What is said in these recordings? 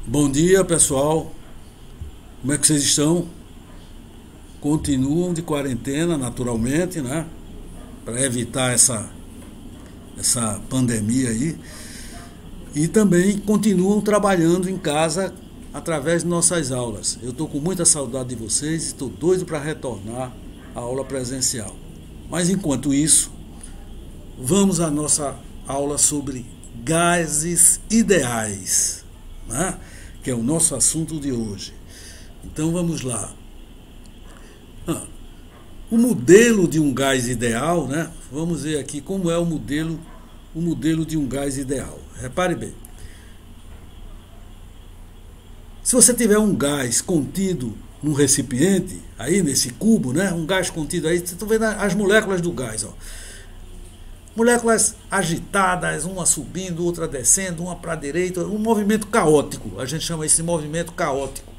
Bom dia, pessoal. Como é que vocês estão? Continuam de quarentena, naturalmente, né? Para evitar essa pandemia aí. E também continuam trabalhando em casa através de nossas aulas. Eu estou com muita saudade de vocês e estou doido para retornar à aula presencial. Mas enquanto isso, vamos à nossa aula sobre gases ideais, né? Que é o nosso assunto de hoje. Então vamos lá. O modelo de um gás ideal, né? Vamos ver aqui como é o modelo de um gás ideal. Repare bem. Se você tiver um gás contido num recipiente, aí nesse cubo, né? Um gás contido aí, você está vendo as moléculas do gás, ó. Moléculas agitadas, uma subindo, outra descendo, uma para a direita, um movimento caótico. A gente chama esse movimento caótico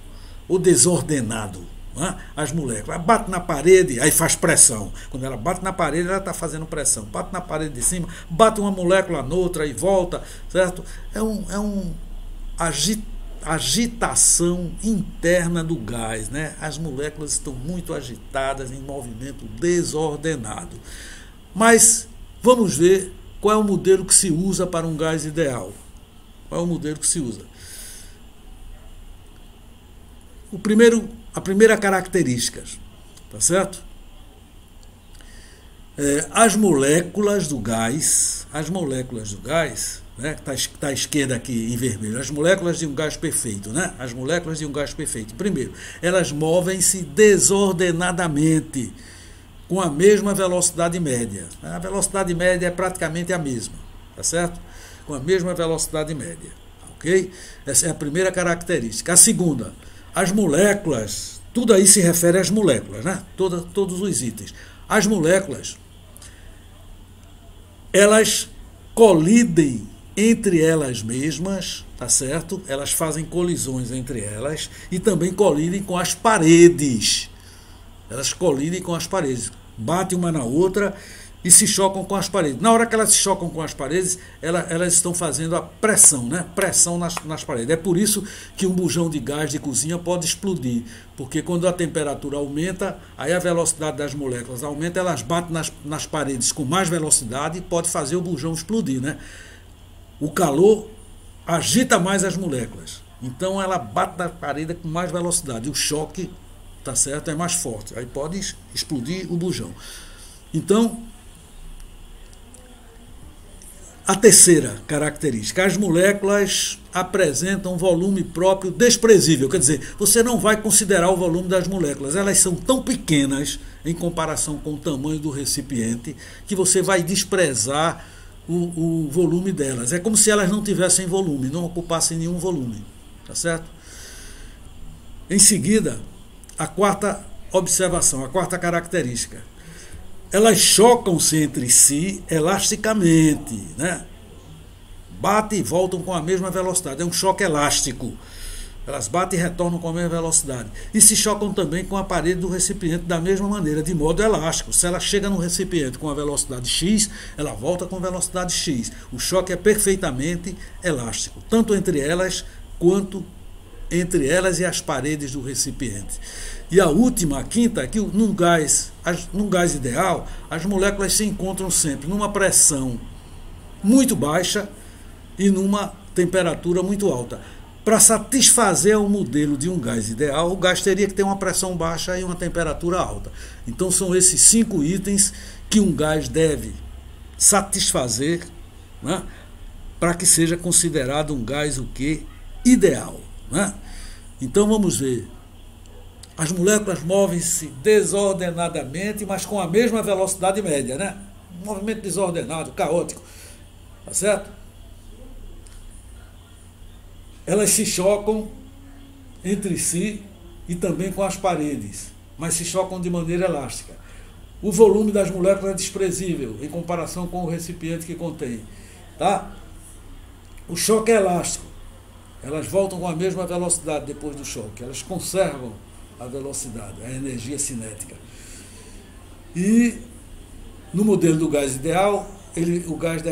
ou desordenado. Né? As moléculas. Ela bate na parede, aí faz pressão. Quando ela bate na parede, ela está fazendo pressão. Bate na parede de cima, bate uma molécula noutra e volta, certo? É um agitação interna do gás, né? As moléculas estão muito agitadas em movimento desordenado. Mas vamos ver qual é o modelo que se usa para um gás ideal. Qual é o modelo que se usa? A primeira característica, tá certo? As moléculas do gás, né, que está à esquerda aqui em vermelho, as moléculas de um gás perfeito, né? As moléculas de um gás perfeito. Primeiro, elas movem-se desordenadamente, com a mesma velocidade média. A velocidade média é praticamente a mesma, tá certo? Com a mesma velocidade média, ok? Essa é a primeira característica. A segunda, as moléculas, tudo aí se refere às moléculas, né? Todos os itens. As moléculas, elas colidem entre elas mesmas, tá certo? Elas fazem colisões entre elas e também colidem com as paredes. Elas colidem com as paredes, batem uma na outra e se chocam com as paredes. Na hora que elas se chocam com as paredes, elas estão fazendo a pressão, né? Pressão nas paredes. É por isso que um bujão de gás de cozinha pode explodir, porque quando a temperatura aumenta, aí a velocidade das moléculas aumenta, elas batem nas paredes com mais velocidade e pode fazer o bujão explodir, né? O calor agita mais as moléculas, então ela bate na parede com mais velocidade, o choque, tá certo, é mais forte, aí pode explodir o bujão. Então, a terceira característica, as moléculas apresentam um volume próprio desprezível, quer dizer, você não vai considerar o volume das moléculas, elas são tão pequenas em comparação com o tamanho do recipiente que você vai desprezar o volume delas. É como se elas não tivessem volume, não ocupassem nenhum volume, tá certo? Em seguida, a quarta observação, a quarta característica. Elas chocam-se entre si elasticamente, né? Batem e voltam com a mesma velocidade. É um choque elástico. Elas batem e retornam com a mesma velocidade. E se chocam também com a parede do recipiente da mesma maneira, de modo elástico. Se ela chega no recipiente com a velocidade x, ela volta com velocidade x. O choque é perfeitamente elástico, tanto entre elas quanto entre elas e as paredes do recipiente. E a última, a quinta, é que num gás ideal, as moléculas se encontram sempre numa pressão muito baixa e numa temperatura muito alta. Para satisfazer o modelo de um gás ideal, o gás teria que ter uma pressão baixa e uma temperatura alta. Então são esses 5 itens que um gás deve satisfazer, né, para que seja considerado um gás o quê? Ideal. Né? Então vamos ver. As moléculas movem-se desordenadamente, mas com a mesma velocidade média, né? Um movimento desordenado, caótico, tá certo? Elas se chocam entre si e também com as paredes, mas se chocam de maneira elástica. O volume das moléculas é desprezível em comparação com o recipiente que contém, tá? O choque é elástico. Elas voltam com a mesma velocidade depois do choque. Elas conservam a velocidade, a energia cinética. E no modelo do gás ideal, o gás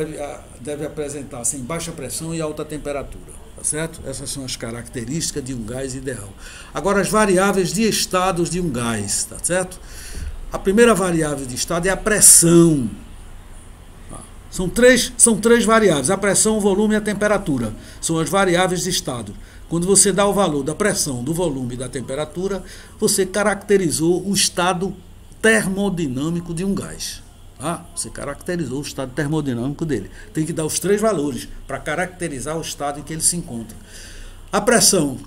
deve apresentar-se em baixa pressão e alta temperatura. Tá Tá certo? Essas são as características de um gás ideal. Agora, as variáveis de estados de um gás, tá certo? A primeira variável de estado é a pressão. São três variáveis: a pressão, o volume e a temperatura. São as variáveis de estado. Quando você dá o valor da pressão, do volume e da temperatura, você caracterizou o estado termodinâmico de um gás. Você caracterizou o estado termodinâmico dele. Tem que dar os três valores para caracterizar o estado em que ele se encontra. A pressão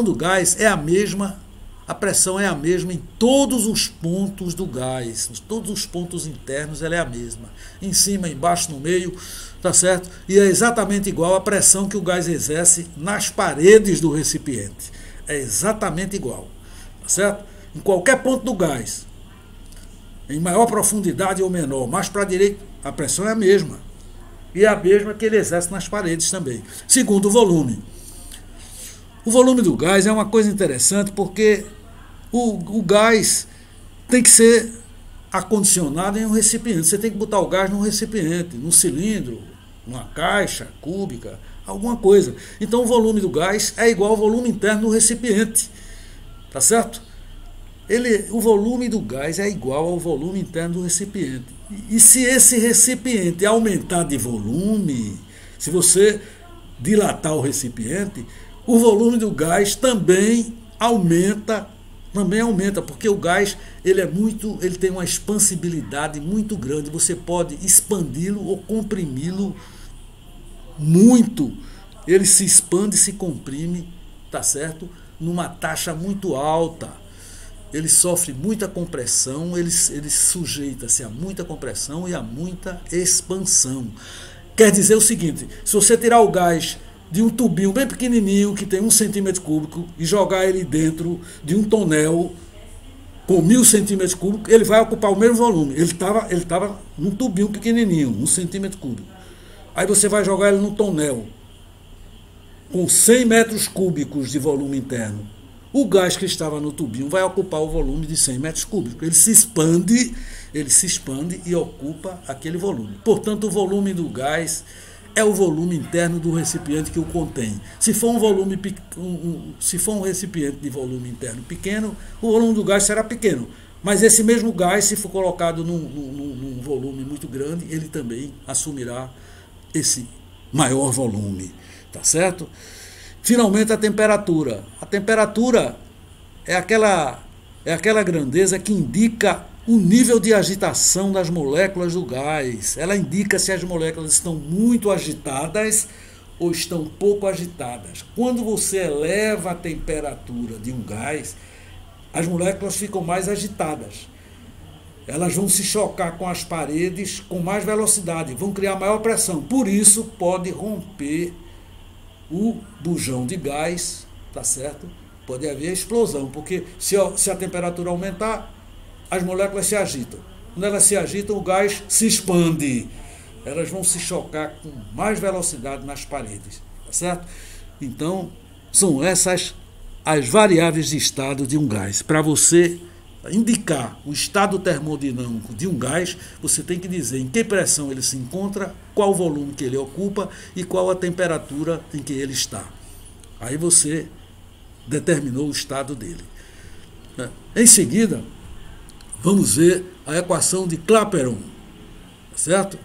do gás é a mesma. A pressão é a mesma em todos os pontos do gás, todos os pontos internos ela é a mesma. Em cima, embaixo, no meio, tá certo? E é exatamente igual à pressão que o gás exerce nas paredes do recipiente. É exatamente igual, tá certo? Em qualquer ponto do gás, em maior profundidade ou menor, mais para a direita, a pressão é a mesma. E é a mesma que ele exerce nas paredes também. Segundo, o volume. O volume do gás é uma coisa interessante porque o gás tem que ser acondicionado em um recipiente. Você tem que botar o gás num recipiente, num cilindro, numa caixa cúbica, alguma coisa. Então o volume do gás é igual ao volume interno do recipiente. Tá certo? O volume do gás é igual ao volume interno do recipiente. E se esse recipiente aumentar de volume, se você dilatar o recipiente, o volume do gás também aumenta, porque o gás ele tem uma expansibilidade muito grande. Você pode expandi-lo ou comprimi-lo muito. Ele se expande e se comprime, tá certo? Numa taxa muito alta. Ele sofre muita compressão, ele sujeita-se a muita compressão e a muita expansão. Quer dizer o seguinte: se você tirar o gás de um tubinho bem pequenininho, que tem 1 centímetro cúbico, e jogar ele dentro de um tonel com 1000 centímetros cúbicos, ele vai ocupar o mesmo volume. Ele estava num tubinho pequenininho, 1 centímetro cúbico. Aí você vai jogar ele num tonel com 100 metros cúbicos de volume interno. O gás que estava no tubinho vai ocupar o volume de 100 metros cúbicos. Ele se expande e ocupa aquele volume. Portanto, o volume do gás é o volume interno do recipiente que o contém. Se for um recipiente de volume interno pequeno, o volume do gás será pequeno. Mas esse mesmo gás, se for colocado num volume muito grande, ele também assumirá esse maior volume. Tá certo? Finalmente, a temperatura. A temperatura é aquela grandeza que indica o nível de agitação das moléculas do gás. Ela indica se as moléculas estão muito agitadas ou estão pouco agitadas. Quando você eleva a temperatura de um gás, as moléculas ficam mais agitadas. Elas vão se chocar com as paredes com mais velocidade, vão criar maior pressão. Por isso, pode romper o bujão de gás, tá certo? Pode haver explosão, porque se a temperatura aumentar, as moléculas se agitam. Quando elas se agitam, o gás se expande. Elas vão se chocar com mais velocidade nas paredes, tá certo? Então, são essas as variáveis de estado de um gás. Para você indicar o estado termodinâmico de um gás, você tem que dizer em que pressão ele se encontra, qual o volume que ele ocupa e qual a temperatura em que ele está. Aí você determinou o estado dele. Em seguida, vamos ver a equação de Clapeyron, certo?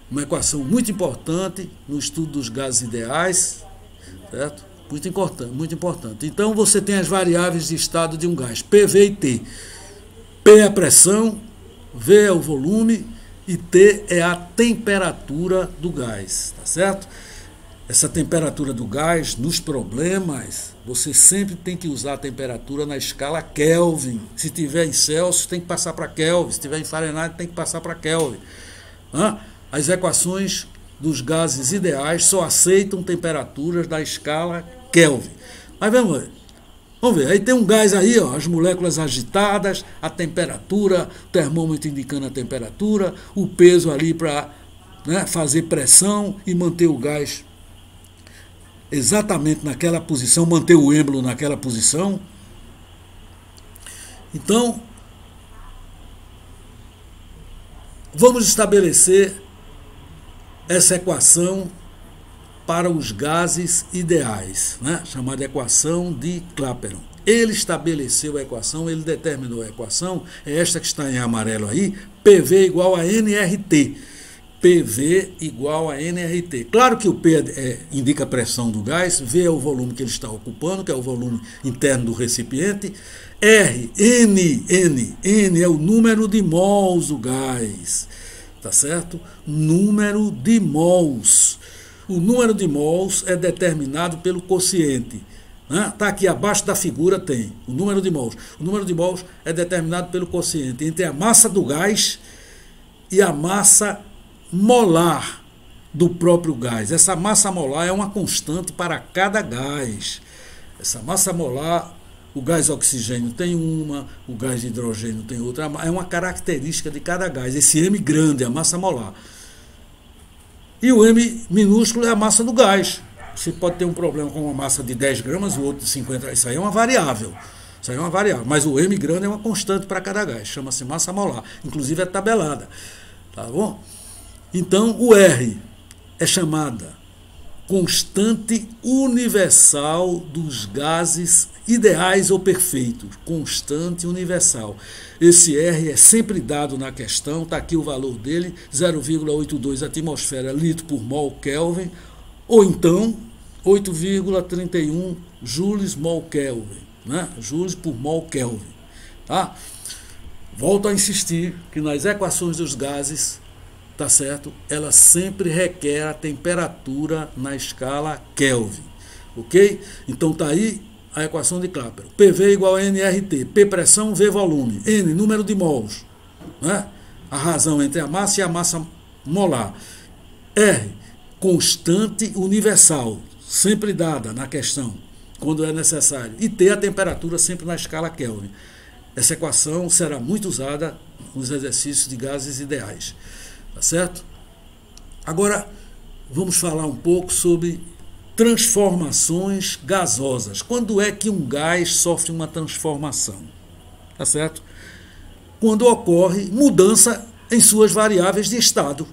Uma equação muito importante no estudo dos gases ideais, certo? Muito importante. Então você tem as variáveis de estado de um gás, P, V e T. P é a pressão, V é o volume e T é a temperatura do gás, tá certo? Essa temperatura do gás, nos problemas, você sempre tem que usar a temperatura na escala Kelvin. Se tiver em Celsius, tem que passar para Kelvin. Se tiver em Fahrenheit, tem que passar para Kelvin. As equações dos gases ideais só aceitam temperaturas da escala Kelvin. Mas vamos ver. Aí tem um gás aí, ó, as moléculas agitadas, a temperatura, o termômetro indicando a temperatura, o peso ali para fazer pressão e manter o gás exatamente naquela posição, manter o êmbolo naquela posição. Então, vamos estabelecer essa equação para os gases ideais, né? Chamada equação de Clapeyron. Ele estabeleceu a equação, ele determinou a equação, é esta que está em amarelo aí, PV igual a nRT. PV igual a nRT. Claro que o P indica a pressão do gás, V é o volume que ele está ocupando, que é o volume interno do recipiente, R, N é o número de mols do gás, tá certo? Número de mols. O número de mols é determinado pelo quociente. Está aqui abaixo da figura, tem o número de mols. O número de mols é determinado pelo quociente entre a massa do gás e a massa molar do próprio gás. Essa massa molar é uma constante para cada gás. Essa massa molar, o gás oxigênio tem uma, o gás de hidrogênio tem outra. É uma característica de cada gás. Esse M grande é a massa molar. E o M minúsculo é a massa do gás. Você pode ter um problema com uma massa de 10 gramas, o outro de 50. Isso aí é uma variável. Isso aí é uma variável. Mas o M grande é uma constante para cada gás. Chama-se massa molar. Inclusive é tabelada. Tá bom? Então, o R é chamada constante universal dos gases ideais ou perfeitos. Constante universal. Esse R é sempre dado na questão, está aqui o valor dele, 0,82 atmosfera litro por mol Kelvin, ou então 8,31 joules mol Kelvin, né? Joules por mol Kelvin. Tá? Volto a insistir que nas equações dos gases, tá certo? Ela sempre requer a temperatura na escala Kelvin, ok? Então tá aí a equação de Clapeyron. PV igual a nRT, P pressão, V volume, N número de mols, né? A razão entre a massa e a massa molar. R, constante universal, sempre dada na questão, quando é necessário. E T, a temperatura sempre na escala Kelvin. Essa equação será muito usada nos exercícios de gases ideais. Tá certo? Agora, vamos falar um pouco sobre transformações gasosas. Quando é que um gás sofre uma transformação? Tá certo? Quando ocorre mudança em suas variáveis de estado.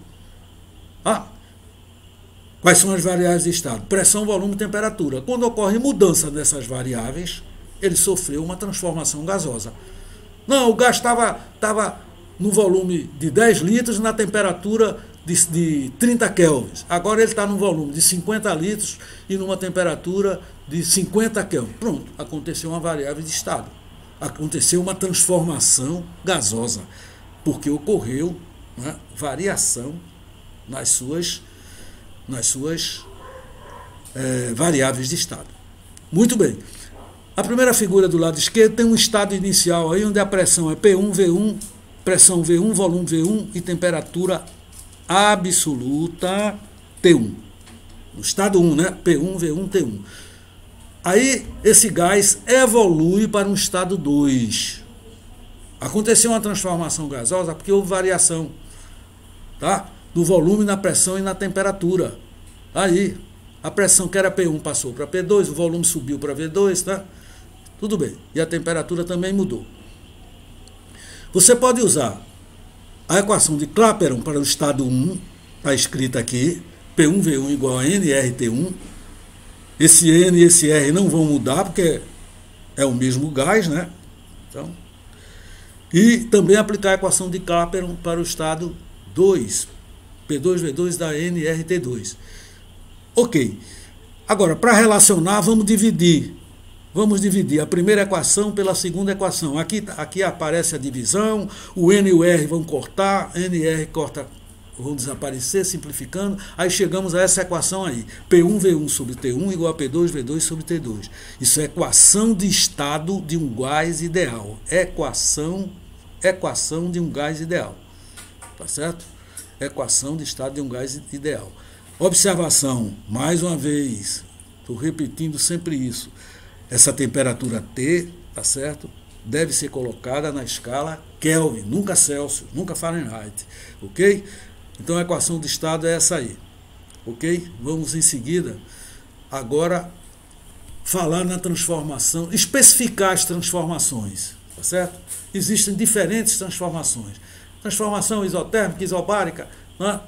Quais são as variáveis de estado? Pressão, volume e temperatura. Quando ocorre mudança nessas variáveis, ele sofreu uma transformação gasosa. Não, o gás estava no volume de 10 litros na temperatura de 30 kelvins. Agora ele está no volume de 50 litros e numa temperatura de 50 kelvins. Pronto, aconteceu uma variável de estado. Aconteceu uma transformação gasosa, porque ocorreu, né, variação nas suas variáveis de estado. Muito bem. A primeira figura do lado esquerdo tem um estado inicial aí onde a pressão é P1, V1, pressão V1, volume V1 e temperatura absoluta T1. No estado 1, né? P1, V1, T1. Aí esse gás evolui para um estado 2. Aconteceu uma transformação gasosa porque houve variação, tá? Do volume, na pressão e na temperatura. Aí a pressão que era P1 passou para P2, o volume subiu para V2, tá? Tudo bem. E a temperatura também mudou. Você pode usar a equação de Clapeyron para o estado 1, está escrita aqui, P1V1 igual a nRT1. Esse N e esse R não vão mudar, porque é o mesmo gás, né? Então, e também aplicar a equação de Clapeyron para o estado 2, P2V2 da nRT2. Ok. Agora, para relacionar, vamos dividir. Vamos dividir a primeira equação pela segunda equação. Aqui aparece a divisão, o N e o R vão cortar, N e R vão desaparecer, simplificando. Aí chegamos a essa equação aí. P1V1 sobre T1 igual a P2V2 sobre T2. Isso é equação de estado de um gás ideal. Equação de um gás ideal. Tá certo? Equação de estado de um gás ideal. Observação, mais uma vez, estou repetindo sempre isso. Essa temperatura T, tá certo? Deve ser colocada na escala Kelvin, nunca Celsius, nunca Fahrenheit, ok? Então a equação de estado é essa aí, ok? Vamos em seguida agora falar na transformação, especificar as transformações, tá certo? Existem diferentes transformações. Transformação isotérmica, isobárica, né?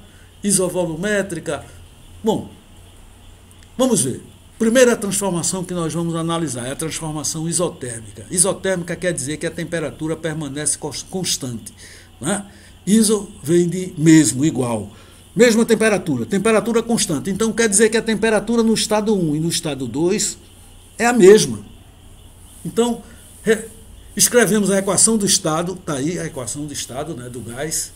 Isovolumétrica. Bom, Vamos ver. Primeira transformação que nós vamos analisar é a transformação isotérmica. Isotérmica quer dizer que a temperatura permanece constante. Né? Iso vem de mesmo, igual. Mesma temperatura, temperatura constante. Então quer dizer que a temperatura no estado 1 e no estado 2 é a mesma. Então, escrevemos a equação do estado, está aí a equação do estado, né, do gás,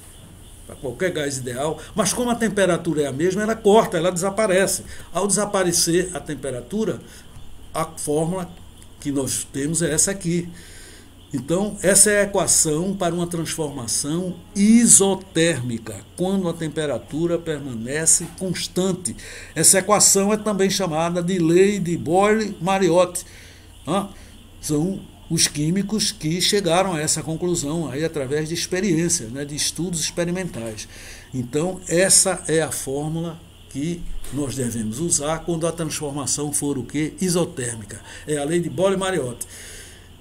para qualquer gás ideal, mas como a temperatura é a mesma, ela corta, ela desaparece. Ao desaparecer a temperatura, a fórmula que nós temos é essa aqui. Então, essa é a equação para uma transformação isotérmica, quando a temperatura permanece constante. Essa equação é também chamada de lei de Boyle-Mariotte. São os químicos que chegaram a essa conclusão aí através de experiência, né, de estudos experimentais. Então, essa é a fórmula que nós devemos usar quando a transformação for o quê? Isotérmica. É a lei de Boyle-Mariotte.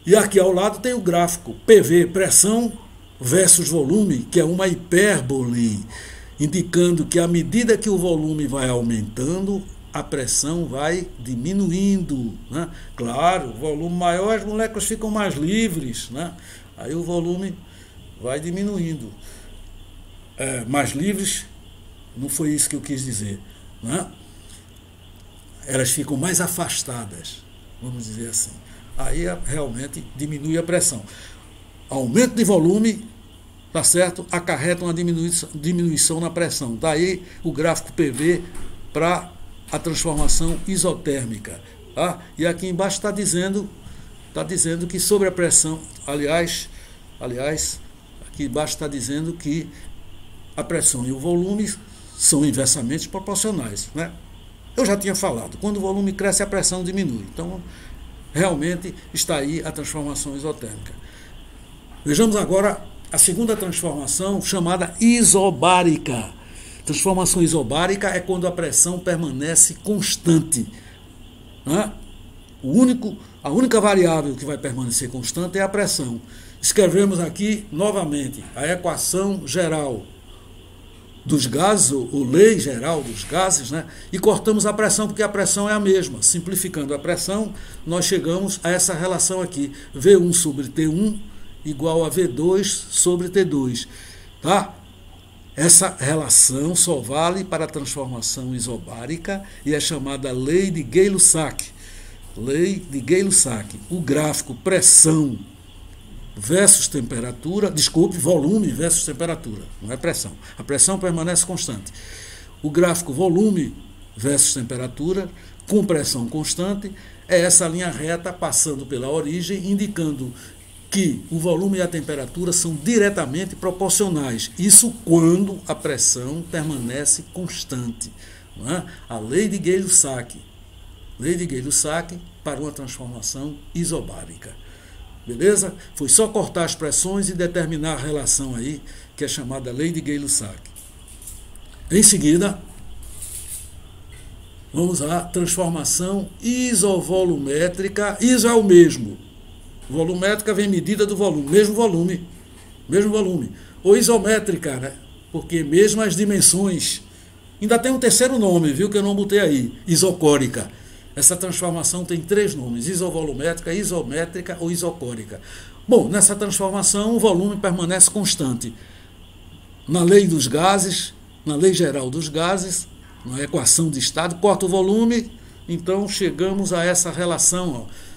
E aqui ao lado tem o gráfico PV, pressão versus volume, que é uma hipérbole, indicando que à medida que o volume vai aumentando, a pressão vai diminuindo. Né? Claro, o volume maior, as moléculas ficam mais livres, né? Aí o volume vai diminuindo. Mais livres, não foi isso que eu quis dizer. Né? Elas ficam mais afastadas, vamos dizer assim. Aí realmente diminui a pressão. Aumento de volume, tá certo? Acarreta uma diminuição na pressão. Daí o gráfico PV para a transformação isotérmica. Tá? E aqui embaixo está dizendo que sobre a pressão, aliás, aqui embaixo está dizendo que a pressão e o volume são inversamente proporcionais. Né? Eu já tinha falado, quando o volume cresce, a pressão diminui. Então, realmente está aí a transformação isotérmica. Vejamos agora a segunda transformação, chamada isobárica. Transformação isobárica é quando a pressão permanece constante. Né? A única variável que vai permanecer constante é a pressão. Escrevemos aqui novamente a equação geral dos gases, ou lei geral dos gases, né? E cortamos a pressão, porque a pressão é a mesma. Simplificando a pressão, nós chegamos a essa relação aqui, V1 sobre T1 igual a V2 sobre T2. Tá? Essa relação só vale para a transformação isobárica e é chamada lei de Gay-Lussac. Lei de Gay-Lussac. O gráfico pressão versus temperatura, volume versus temperatura, não é pressão. A pressão permanece constante. O gráfico volume versus temperatura, com pressão constante, é essa linha reta passando pela origem, indicando que o volume e a temperatura são diretamente proporcionais. Isso quando a pressão permanece constante. Não é? A lei de Gay-Lussac. Lei de Gay-Lussac para uma transformação isobárica. Beleza? Foi só cortar as pressões e determinar a relação aí, que é chamada lei de Gay-Lussac. Em seguida, vamos à transformação isovolumétrica. Iso é o mesmo. Volumétrica vem medida do volume, mesmo volume. Ou isométrica, né? Porque mesmo as dimensões. Ainda tem um terceiro nome, viu, que eu não botei aí, isocórica. Essa transformação tem 3 nomes, isovolumétrica, isométrica ou isocórica. Bom, nessa transformação o volume permanece constante. Na lei dos gases, na lei geral dos gases, na equação de estado, corta o volume, então chegamos a essa relação, ó,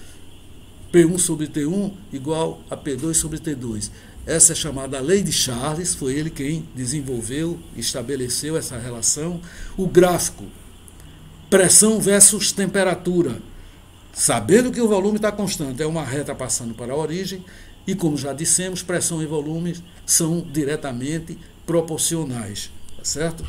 P1 sobre T1 igual a P2 sobre T2. Essa é chamada lei de Charles, foi ele quem desenvolveu, estabeleceu essa relação. O gráfico pressão versus temperatura, sabendo que o volume está constante, é uma reta passando para a origem, e como já dissemos, pressão e volume são diretamente proporcionais, tá certo?